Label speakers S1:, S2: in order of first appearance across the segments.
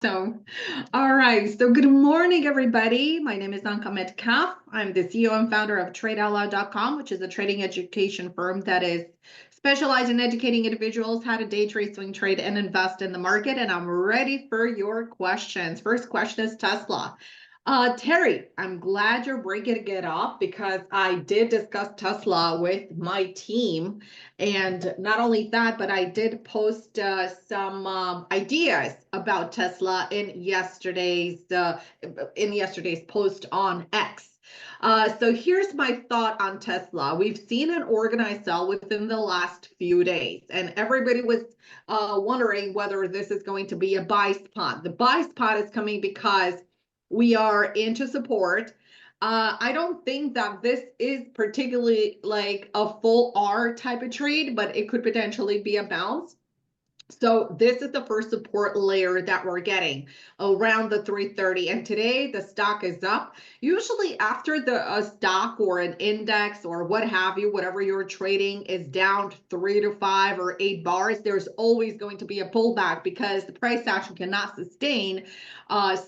S1: So, all right. So, good morning, everybody. My name is Anka Metcalf. I'm the CEO and founder of TradeOutloud.com, which is a trading education firm that is specialized in educating individuals how to day trade, swing trade, and invest in the market. And I'm ready for your questions. First question is Tesla. Terry, I'm glad you're breaking it up because I did discuss Tesla with my team. And not only that, but I did post some ideas about Tesla in yesterday's post on X. So here's my thought on Tesla. We've seen an organized sell within the last few days, and everybody was wondering whether this is going to be a buy spot. The buy spot is coming because we are into support. I don't think that this is particularly like a full R type of trade, but it could potentially be a bounce. So this is the first support layer that we're getting around the 330. And today the stock is up. Usually after a stock or an index or what have you, whatever you're trading is down 3 to 5 or 8 bars, there's always going to be a pullback because the price action cannot sustain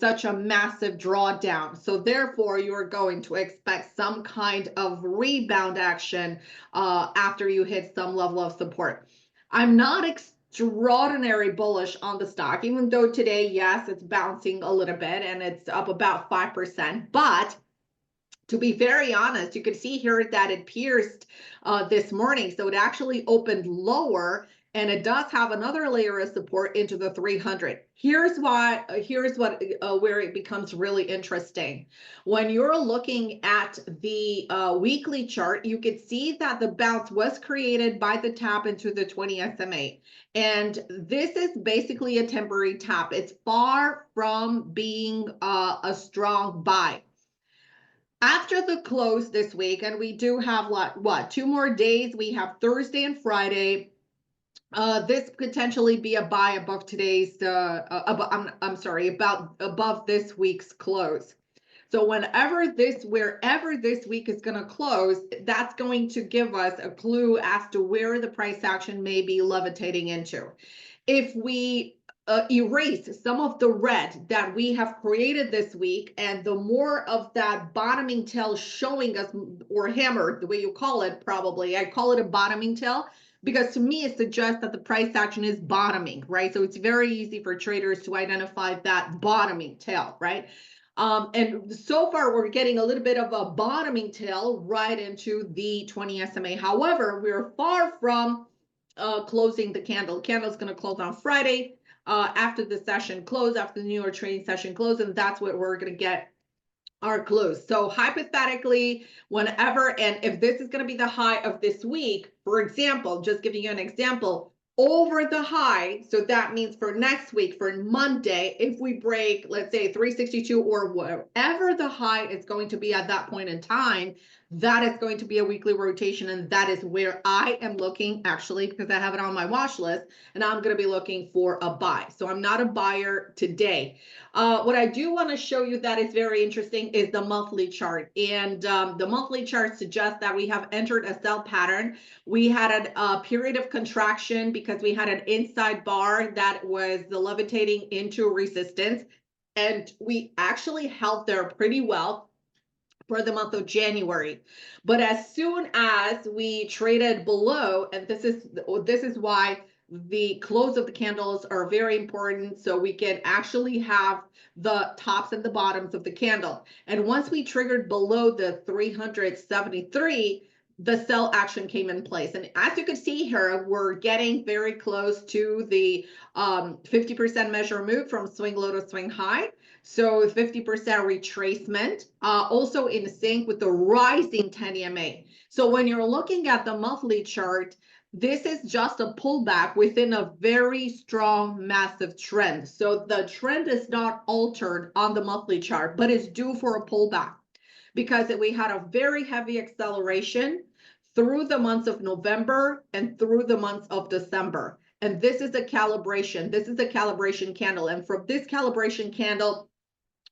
S1: such a massive drawdown. So therefore, you're going to expect some kind of rebound action after you hit some level of support. I'm not extraordinary bullish on the stock, even though today, yes, it's bouncing a little bit and it's up about 5%. But to be very honest, you can see here that it pierced this morning. So it actually opened lower and it does have another layer of support into the 300. Here's what where it becomes really interesting. When you're looking at the weekly chart, you can see that the bounce was created by the tap into the 20 SMA. And this is basically a temporary tap. It's far from being a strong buy. After the close this week, and we do have what 2 more days. We have Thursday and Friday. This potentially be a buy above today's. I'm sorry, about above this week's close. So wherever this week is going to close, that's going to give us a clue as to where the price action may be levitating into. If we erase some of the red that we have created this week, and the more of that bottoming tail showing us, or hammer, the way you call it, probably, I call it a bottoming tail, because to me, it suggests that the price action is bottoming, right? So it's very easy for traders to identify that bottoming tail, right? And so far, we're getting a little bit of a bottoming tail right into the 20 SMA. However, we're far from closing the candle. Candle's going to close on Friday after the session close, after the New York trading session close, and that's what we're going to get our close. So hypothetically, whenever, and if this is going to be the high of this week, for example, just giving you an example, over the high, so that means for next week, for Monday, if we break, let's say 362 or whatever the high is going to be at that point in time, that is going to be a weekly rotation. And that is where I am looking, actually, because I have it on my watch list, and I'm going to be looking for a buy. So I'm not a buyer today. What I do want to show you that is very interesting is the monthly chart. And the monthly chart suggests that we have entered a sell pattern. We had a period of contraction because we had an inside bar that was levitating into resistance. And we actually held there pretty well for the month of January. But as soon as we traded below, and this is why the close of the candles are very important, so we can actually have the tops and the bottoms of the candle. And once we triggered below the 373, the sell action came in place. And as you can see here, we're getting very close to the 50% measure move from swing low to swing high. So 50% retracement, also in sync with the rising 10 EMA. So when you're looking at the monthly chart, this is just a pullback within a very strong, massive trend. So the trend is not altered on the monthly chart, but it's due for a pullback because we had a very heavy acceleration through the months of November and through the months of December. And this is a calibration. This is a calibration candle. And from this calibration candle,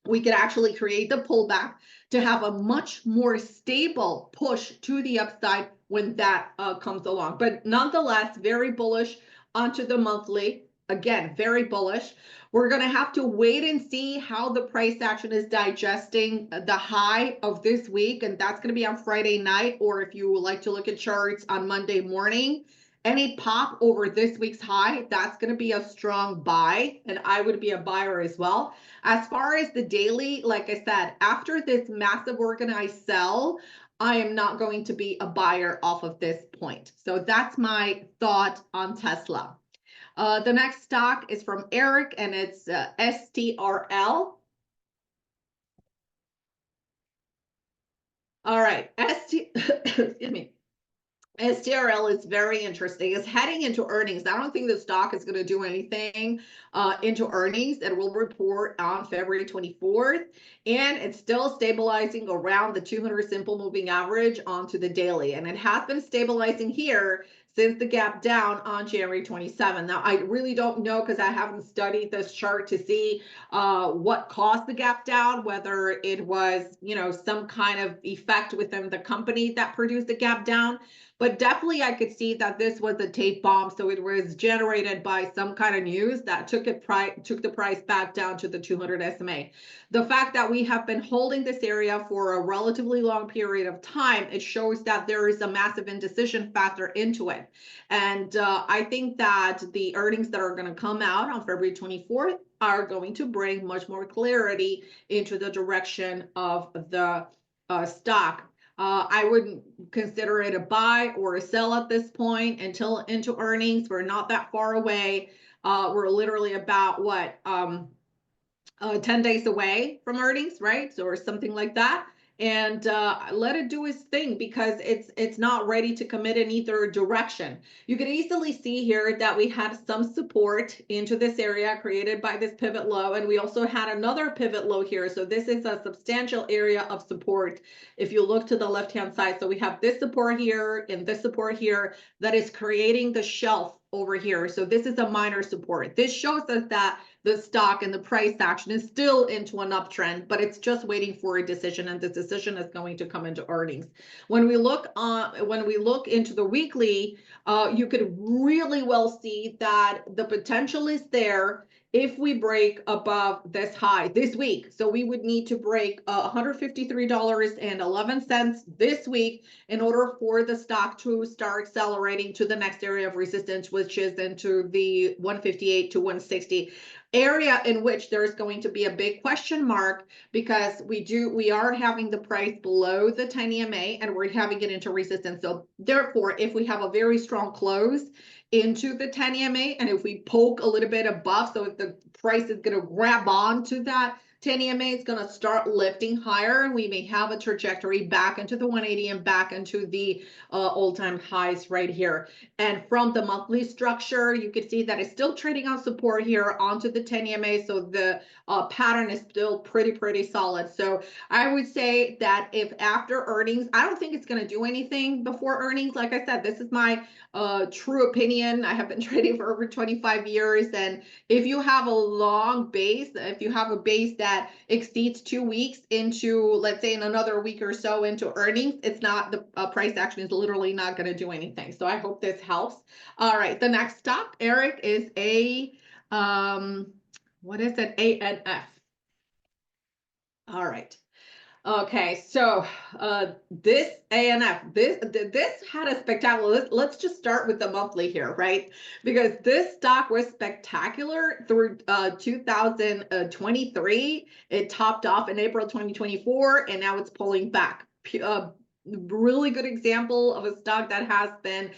S1: we could actually create the pullback to have a much more stable push to the upside when that comes along. But nonetheless, very bullish onto the monthly. again, very bullish. We're going to have to wait and see how the price action is digesting the high of this week. And that's going to be on Friday night, or if you like to look at charts on Monday morning. Any pop over this week's high, that's going to be a strong buy, and I would be a buyer as well. As far as the daily, like I said, after this massive organized sell, I am not going to be a buyer off of this point. So that's my thought on Tesla. The next stock is from Eric, and it's STRL. All right, excuse me. STRL is very interesting. It's heading into earnings. I don't think the stock is going to do anything into earnings. It will report on February 24th, and it's still stabilizing around the 200 simple moving average onto the daily. And it has been stabilizing here since the gap down on January 27. Now, I really don't know because I haven't studied this chart to see what caused the gap down, whether it was, some kind of effect within the company that produced the gap down. But definitely I could see that this was a tape bomb. So it was generated by some kind of news that took the price back down to the 200 SMA. The fact that we have been holding this area for a relatively long period of time, it shows that there is a massive indecision factor into it. And I think that the earnings that are going to come out on February 24th are going to bring much more clarity into the direction of the stock. I wouldn't consider it a buy or a sell at this point until into earnings. We're not that far away. We're literally about 10 days away from earnings, right? So, or something like that. And let it do its thing, because it's not ready to commit in either direction. You can easily see here that we had some support into this area created by this pivot low, and we also had another pivot low here. So this is a substantial area of support if you look to the left hand side. So we have this support here and this support here that is creating the shelf over here. So this is a minor support. This shows us that the stock and the price action is still into an uptrend, but it's just waiting for a decision, and this decision is going to come into earnings. When we look into the weekly, you could really well see that the potential is there if we break above this high this week. So we would need to break $153.11 this week in order for the stock to start accelerating to the next area of resistance, which is into the 158 to 160 area, in which there's going to be a big question mark, because we are having the price below the 10 EMA and we're having it into resistance. So therefore, if we have a very strong close into the 10 EMA, and if we poke a little bit above, so if the price is going to grab on to that 10 EMA, it's going to start lifting higher, and we may have a trajectory back into the 180 and back into the all-time highs right here. And from the monthly structure, you can see that it's still trading on support here onto the 10 EMA. So the pattern is still pretty solid. So I would say that if after earnings, I don't think it's going to do anything before earnings. Like I said, this is my true opinion. I have been trading for over 25 years. And if you have a long base, if you have a base that exceeds 2 weeks into, let's say in another week or so into earnings, it's not, the price action is literally not going to do anything. So I hope this helps. All right. The next stock, Eric, is what is it? ANF. All right. Okay, so this ANF, this had a spectacular, let's just start with the monthly here, right? Because this stock was spectacular through 2023. It topped off in April 2024, and now it's pulling back. Really good example of a stock that has been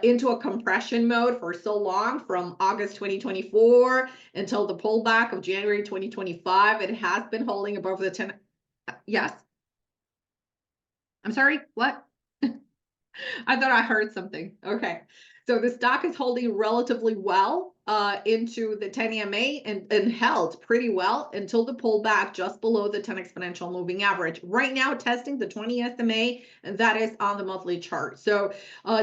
S1: into a compression mode for so long, from August 2024 until the pullback of January 2025. It has been holding above the 10. Yes. I'm sorry, what? I thought I heard something. Okay. So the stock is holding relatively well into the 10 EMA and held pretty well until the pullback just below the 10 exponential moving average. Right now, testing the 20 SMA, and that is on the monthly chart. So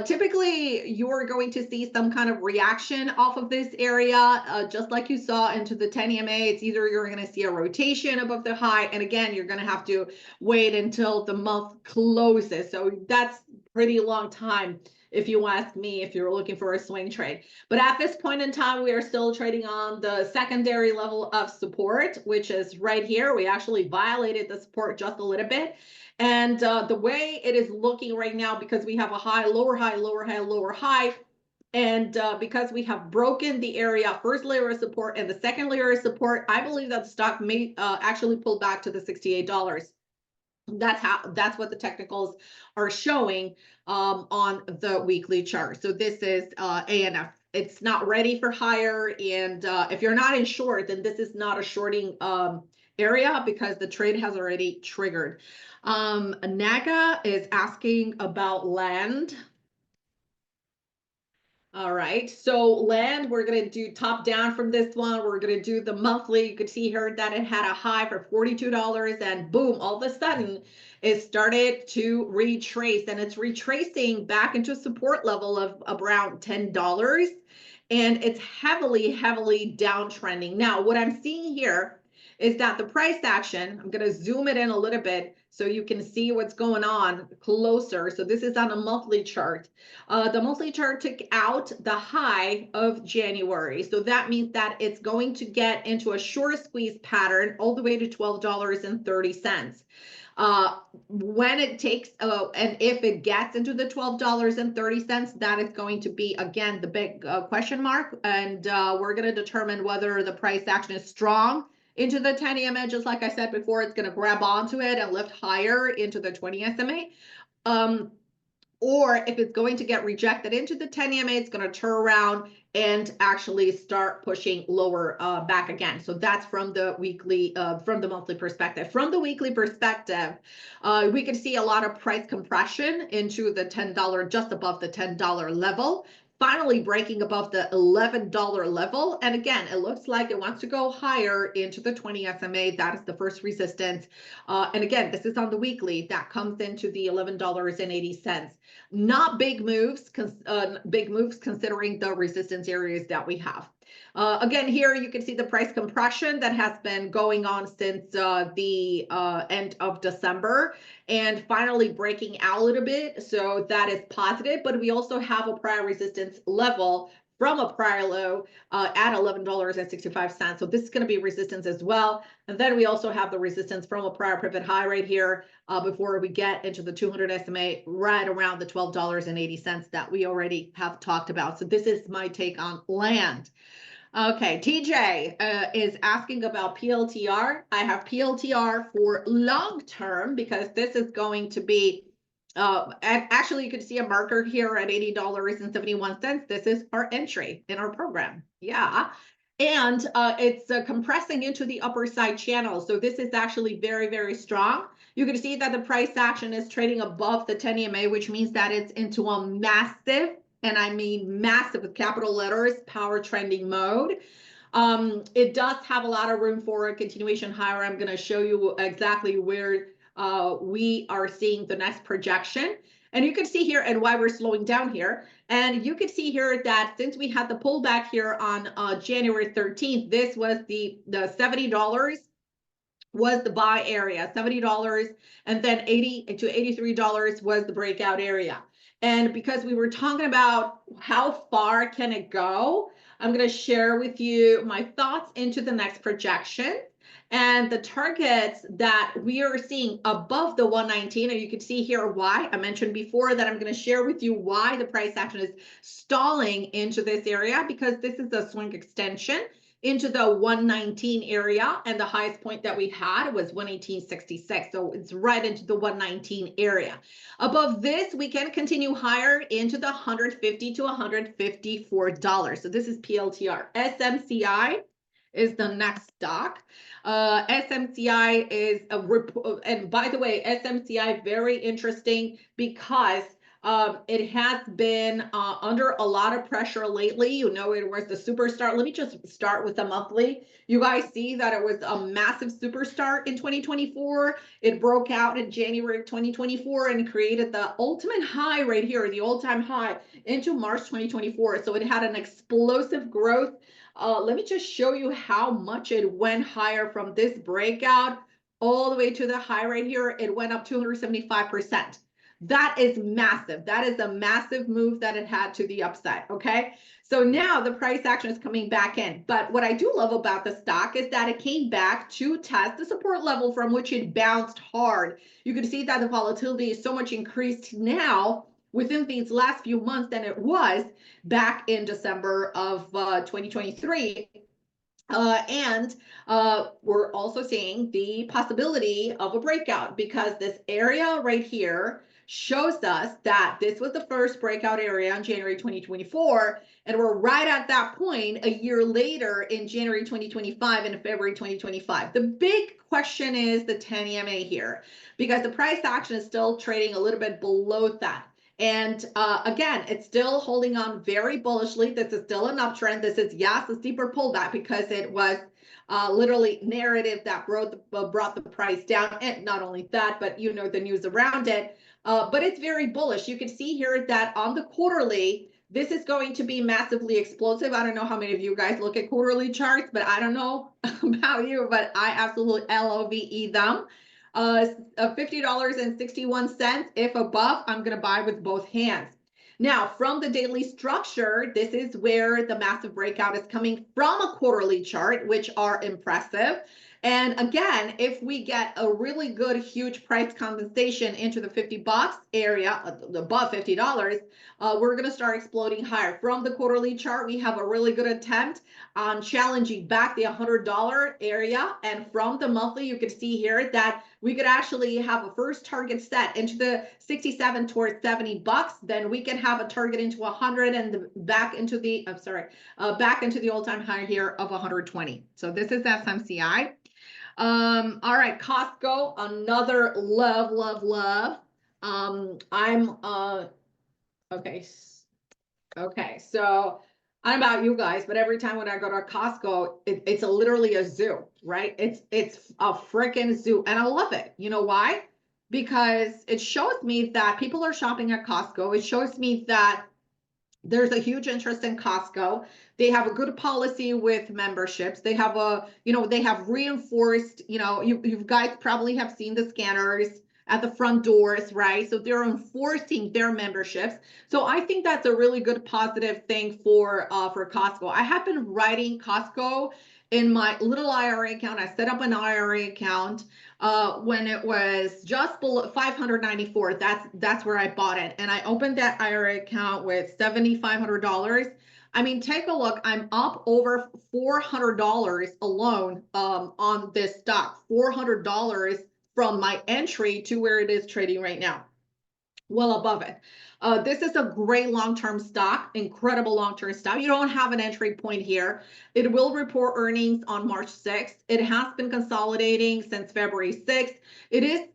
S1: typically, you're going to see some kind of reaction off of this area, just like you saw into the 10 EMA. It's either you're going to see a rotation above the high, and again, you're going to have to wait until the month closes. So that's pretty long time if you ask me, if you're looking for a swing trade. But at this point in time, we are still trading on the secondary level of support, which is right here. We actually violated the support just a little bit. And the way it is looking right now, because we have a high, lower high, lower high, lower high, and because we have broken the area, first layer of support and the second layer of support, I believe that the stock may actually pull back to the $68. That's what the technicals are showing on the weekly chart. So this is ANF. It's not ready for higher, and if you're not in short, then this is not a shorting area because the trade has already triggered. Naga is asking about land. All right, so land, we're going to do top down from this one. We're going to do the monthly. You could see here that it had a high for $42, and boom, all of a sudden it started to retrace, and it's retracing back into a support level of around $10, and it's heavily downtrending. Now, what I'm seeing here is that the price action, I'm going to zoom it in a little bit so you can see what's going on closer. So this is on a monthly chart. The monthly chart took out the high of January. So that means that it's going to get into a short squeeze pattern all the way to $12.30. When it takes, and if it gets into the $12.30, that is going to be, again, the big question mark. And we're going to determine whether the price action is strong into the 10 EMA. Just like I said before, it's going to grab onto it and lift higher into the 20 SMA. Or if it's going to get rejected into the 10 EMA, it's going to turn around and actually start pushing lower back again. So that's from the weekly, from the monthly perspective. From the weekly perspective, we can see a lot of price compression into the $10, just above the $10 level. Finally breaking above the $11 level. And again, it looks like it wants to go higher into the 20 SMA. That is the first resistance. And again, this is on the weekly. That comes into the $11.80. Not big moves, considering the resistance areas that we have. Again, here you can see the price compression that has been going on since the end of December, and finally breaking out a little bit. So that is positive, but we also have a prior resistance level from a prior low at $11.65. So this is going to be resistance as well. And then we also have the resistance from a prior pivot high right here before we get into the 200 SMA right around the $12.80 that we already have talked about. So this is my take on land. Okay, TJ is asking about PLTR. I have PLTR for long term because this is going to be, and actually you can see a marker here at $80.71. This is our entry in our program. Yeah. And it's compressing into the upper side channel. So this is actually very strong. You can see that the price action is trading above the 10 EMA, which means that it's into a massive, and I mean massive with capital letters, power trending mode. It does have a lot of room for a continuation higher. I'm going to show you exactly where we are seeing the next projection. And you can see here and why we're slowing down here. And you can see here that since we had the pullback here on January 13th, this was the $70 was the buy area, $70, and then $80 to $83 was the breakout area. And because we were talking about how far can it go, I'm going to share with you my thoughts into the next projection and the targets that we are seeing above the 119. And you can see here why. I mentioned before that I'm going to share with you why the price action is stalling into this area, because this is a swing extension into the 119 area, and the highest point that we had was 118.66. So it's right into the 119 area. Above this, we can continue higher into the $150 to $154. So this is PLTR. SMCI is the next stock. SMCI is and by the way, SMCI very interesting because it has been under a lot of pressure lately. You know, it was the superstar. Let me just start with the monthly. You guys see that it was a massive superstar in 2024. It broke out in January of 2024 and created the ultimate high right here, the all-time high into March 2024. So it had an explosive growth. Let me just show you how much it went higher from this breakout all the way to the high right here. It went up 275%. That is massive. That is a massive move that it had to the upside. Okay. So now the price action is coming back in. But what I do love about the stock is that it came back to test the support level from which it bounced hard. You can see that the volatility is so much increased now within these last few months than it was back in December of 2023. We're also seeing the possibility of a breakout because this area right here shows us that this was the first breakout area in January 2024. And we're right at that point a year later in January 2025 and February 2025. The big question is the 10 EMA here, because the price action is still trading a little bit below that. And again, it's still holding on very bullishly. This is still an uptrend. This is, yes, a steeper pullback because it was literally narrative that brought the price down. And not only that, but you know the news around it. But it's very bullish. You can see here that on the quarterly, this is going to be massively explosive. I don't know how many of you guys look at quarterly charts, but I don't know about you, but I absolutely LOVE them. $50.61. If above, I'm going to buy with both hands. Now, from the daily structure, this is where the massive breakout is coming from a quarterly chart, which are impressive. And again, if we get a really good, huge price compensation into the 50 bucks area, above $50, we're going to start exploding higher. From the quarterly chart, we have a really good attempt on challenging back the $100 area. And from the monthly, you can see here that we could actually have a first target set into the 67 towards 70 bucks. Then we can have a target into 100 and back into the, back into the all-time high here of 120. So this is SMCI. All right, Costco, another love. Okay, so I don't know about you guys, but every time when I go to Costco, it's literally a zoo, right? It's a freaking zoo, and I love it. You know why? Because it shows me that people are shopping at Costco. It shows me that there's a huge interest in Costco. They have a good policy with memberships. They have they have reinforced, you guys probably have seen the scanners at the front doors, right? So they're enforcing their memberships. So I think that's a really good positive thing for Costco. I have been writing Costco in my little IRA account. I set up an IRA account when it was just below 594. That's where I bought it. And I opened that IRA account with $7,500. I mean, take a look. I'm up over $400 alone on this stock. $400 from my entry to where it is trading right now. Well above it. This is a great long-term stock, incredible long-term stock. You don't have an entry point here. It will report earnings on March 6th. It has been consolidating since February 6th. It is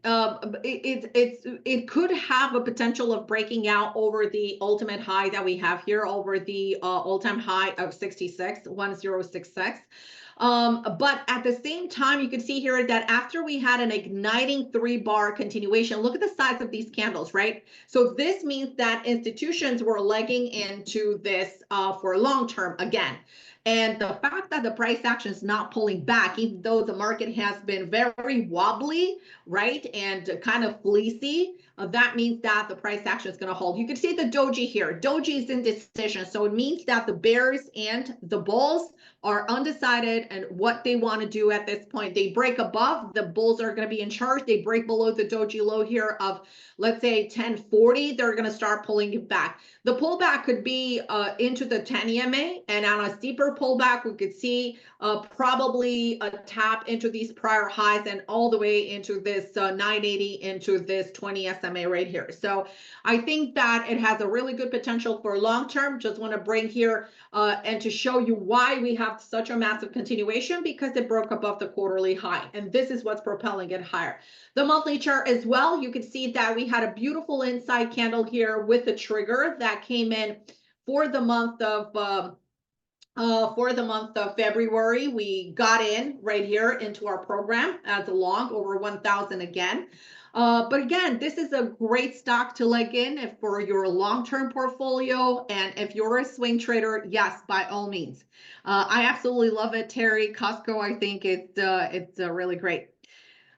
S1: it could have a potential of breaking out over the ultimate high that we have here, over the all-time high of 1066. But at the same time, you can see here that after we had an igniting 3-bar continuation, look at the size of these candles, right? So this means that institutions were legging into this for long term again. And the fact that the price action is not pulling back, even though the market has been very wobbly, right, and kind of fleecy, that means that the price action is going to hold. You can see the doji here. Doji is indecision. So it means that the bears and the bulls are undecided and what they want to do at this point. They break above, the bulls are going to be in charge. They break below the doji low here of, let's say, 1040. They're going to start pulling it back. The pullback could be into the 10 EMA, and on a steeper pullback, we could see probably a tap into these prior highs and all the way into this 980 into this 20 SMA right here. So I think that it has a really good potential for long term. Just want to bring here and to show you why we have such a massive continuation, because it broke above the quarterly high, and this is what's propelling it higher. The monthly chart as well, you can see that we had a beautiful inside candle here with the trigger that came in for the month of February. We got in right here into our program as a long over 1,000 again. But again, this is a great stock to leg in for your long-term portfolio. And if you're a swing trader, yes, by all means. I absolutely love it, Terry. Costco, I think it's really great.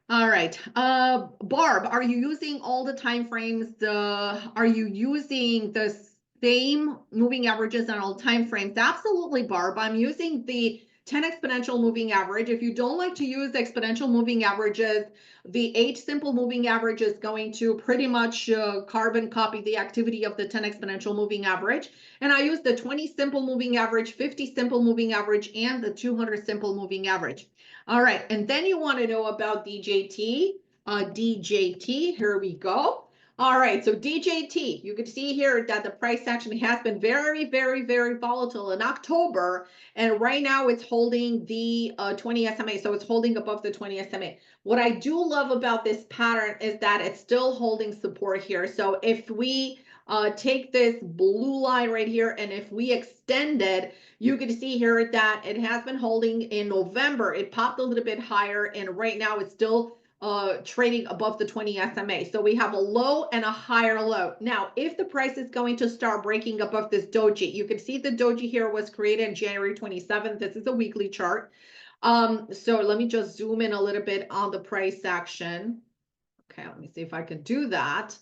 S1: All right. Barb, are you using all the time frames? Are you using the same moving averages on all time frames? Absolutely, Barb. I'm using the 10 exponential moving average. If you don't like to use exponential moving averages, the 8 simple moving average is going to pretty much carbon copy the activity of the 10 exponential moving average. And I use the 20 simple moving average, 50 simple moving average, and the 200 simple moving average. All right, and then you want to know about DJT. DJT, here we go. All right, so DJT, you can see here that the price action has been very, very, very volatile in October, and right now it's holding the 20 SMA, so it's holding above the 20 SMA. What I do love about this pattern is that it's still holding support here. So if we take this blue line right here, and if we extend it, you can see here that it has been holding in November. It popped a little bit higher, and right now it's still trading above the 20 SMA. So we have a low and a higher low. Now, if the price is going to start breaking above this doji, you can see the doji here was created on January 27th. This is a weekly chart. So let me just zoom in a little bit on the price action. Okay, let me see if I can do that.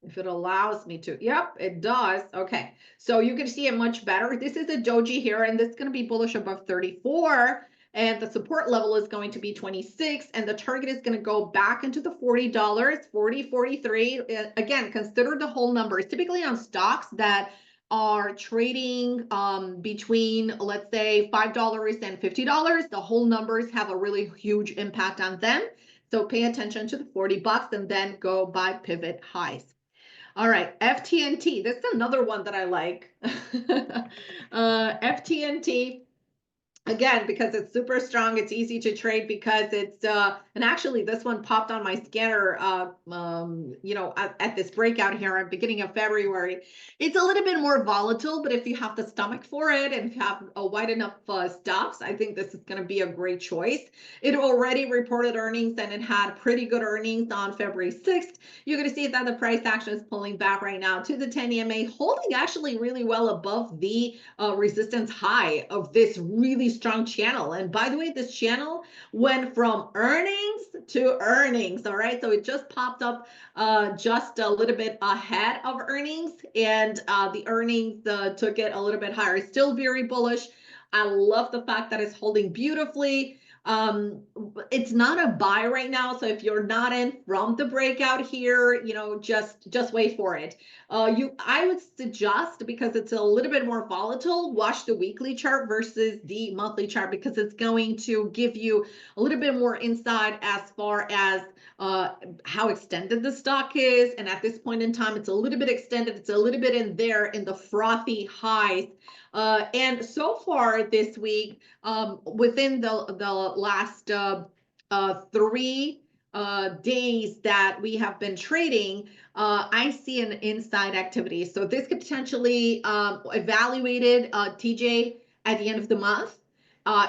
S1: If it allows me to. Yep, it does. Okay, so you can see it much better. This is a doji here, and this is going to be bullish above 34. And the support level is going to be 26. And the target is going to go back into the $40, 40, 43. Again, consider the whole numbers. Typically on stocks that are trading between, let's say, $5 and $50, the whole numbers have a really huge impact on them. So pay attention to the 40 bucks and then go buy pivot highs. All right, FTNT. This is another one that I like. FTNT. Again, because it's super strong, it's easy to trade because it's, and actually this one popped on my scanner, at this breakout here at the beginning of February. It's a little bit more volatile, but if you have the stomach for it and have a wide enough stops, I think this is going to be a great choice. It already reported earnings and it had pretty good earnings on February 6th. You're going to see that the price action is pulling back right now to the 10 EMA, holding actually really well above the resistance high of this really strong channel. And by the way, this channel went from earnings to earnings. All right, so it just popped up just a little bit ahead of earnings, and the earnings took it a little bit higher. Still very bullish. I love the fact that it's holding beautifully. It's not a buy right now, so if you're not in from the breakout here, just wait for it. I would suggest, because it's a little bit more volatile, watch the weekly chart versus the monthly chart, because it's going to give you a little bit more insight as far as how extended the stock is. And at this point in time, it's a little bit extended. It's a little bit in there in the frothy highs. And so far this week, within the last 3 days that we have been trading, I see an inside activity. So this could potentially evaluated TJ at the end of the month.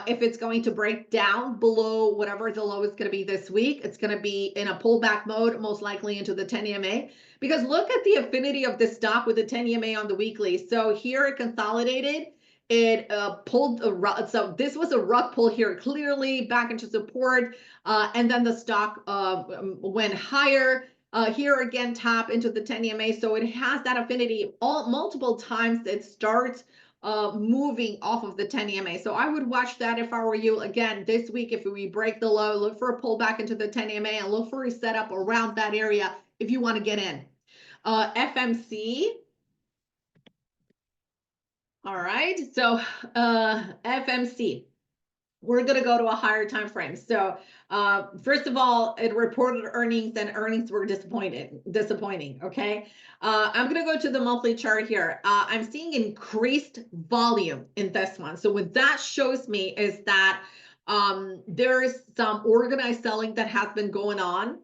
S1: If it's going to break down below whatever the low is going to be this week, it's going to be in a pullback mode, most likely into the 10 EMA. Because look at the affinity of this stock with the 10 EMA on the weekly. So here it consolidated. It pulled a rug. So this was a rug pull here, clearly back into support. And then the stock went higher. Here again, tap into the 10 EMA. So it has that affinity multiple times. It starts moving off of the 10 EMA. So I would watch that if I were you. Again, this week, if we break the low, look for a pullback into the 10 EMA and look for a setup around that area if you want to get in. FMC. All right, so FMC. We're going to go to a higher time frame. So first of all, it reported earnings, and earnings were disappointing. Okay, I'm going to go to the monthly chart here. I'm seeing increased volume in this one. So what that shows me is that there is some organized selling that has been going on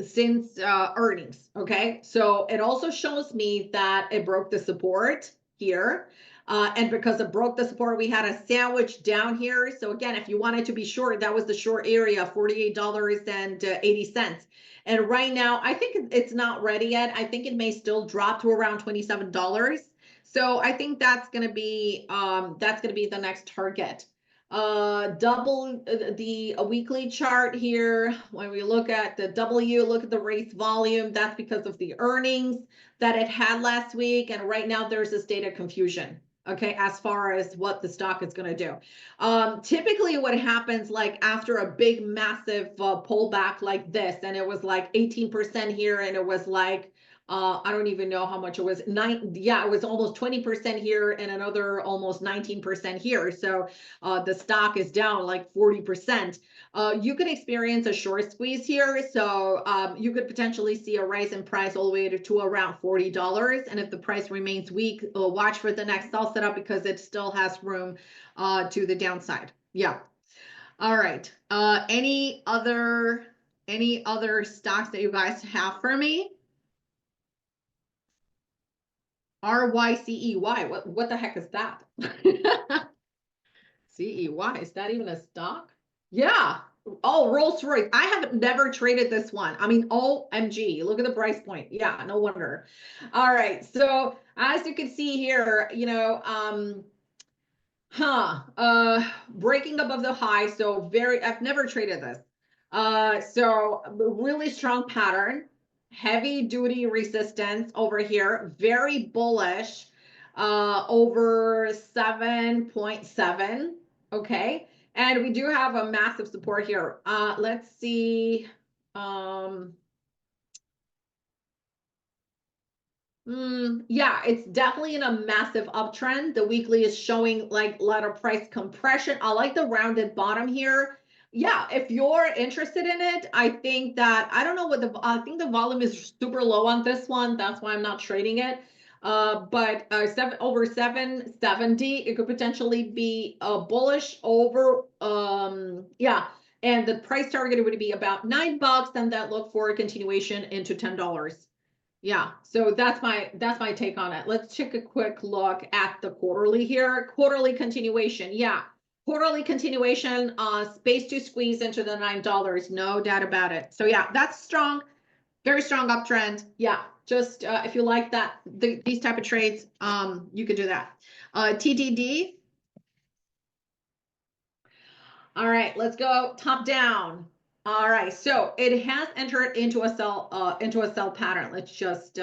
S1: since earnings. Okay, so it also shows me that it broke the support here. And because it broke the support, we had a sandwich down here. So again, if you wanted to be short, that was the short area, $48.80. And right now, I think it's not ready yet. I think it may still drop to around $27. So I think that's going to be the next target. double the weekly chart here. When we look at the W, look at the race volume, that's because of the earnings that it had last week. And right now there's a state of confusion, okay, as far as what the stock is going to do. Typically what happens like after a big massive pullback like this, and it was like 18% here, and it was like I don't even know how much it was. Yeah, it was almost 20% here and another almost 19% here. So the stock is down like 40%. You could experience a short squeeze here. So you could potentially see a rise in price all the way to around $40. And if the price remains weak, watch for the next sell setup because it still has room to the downside. Yeah. All right. Any other stocks that you guys have for me? RYCEY. What the heck is that? CEY. Is that even a stock? Yeah. Oh, Rolls-Royce. I have never traded this one. I mean, OMG. Look at the price point. Yeah, no wonder. All right. So as you can see here, breaking above the high. So I've never traded this. So really strong pattern, heavy duty resistance over here, very bullish, over 7.7. Okay. And we do have a massive support here. Let's see. Yeah, it's definitely in a massive uptrend. The weekly is showing like a lot of price compression. I like the rounded bottom here. Yeah, if you're interested in it, I think that I don't know I think the volume is super low on this one. That's why I'm not trading it. But over 770, it could potentially be bullish over yeah. And the price target would be about $9, and that look for a continuation into $10. Yeah, so that's my take on it. Let's take a quick look at the quarterly here. Quarterly continuation. Yeah. Quarterly continuation, space to squeeze into the $9, no doubt about it. So yeah, that's strong, very strong uptrend. Yeah, just if you like these type of trades, you could do that. TTD. All right, let's go top down. All right, so it has entered into a sell pattern. Let's just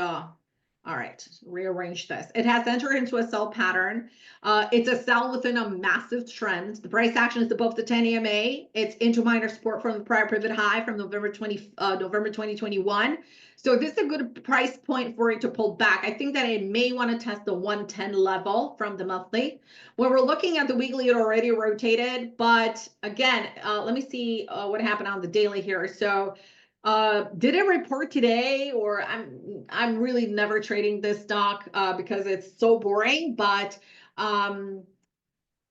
S1: all right, rearrange this. It has entered into a sell pattern. It's a sell within a massive trend. The price action is above the 10 EMA. It's into minor support from the prior pivot high from November 2021. So this is a good price point for it to pull back. I think that it may want to test the 110 level from the monthly. When we're looking at the weekly, it already rotated, but again, let me see what happened on the daily here. So did it report today? Or I'm really never trading this stock because it's so boring, but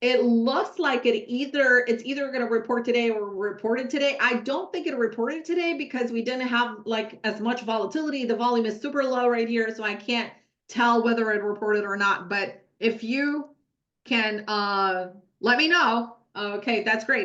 S1: it looks like it's either going to report today or reported today. I don't think it reported today because we didn't have like as much volatility. The volume is super low right here, so I can't tell whether it reported or not. But if you can let me know, okay, that's great.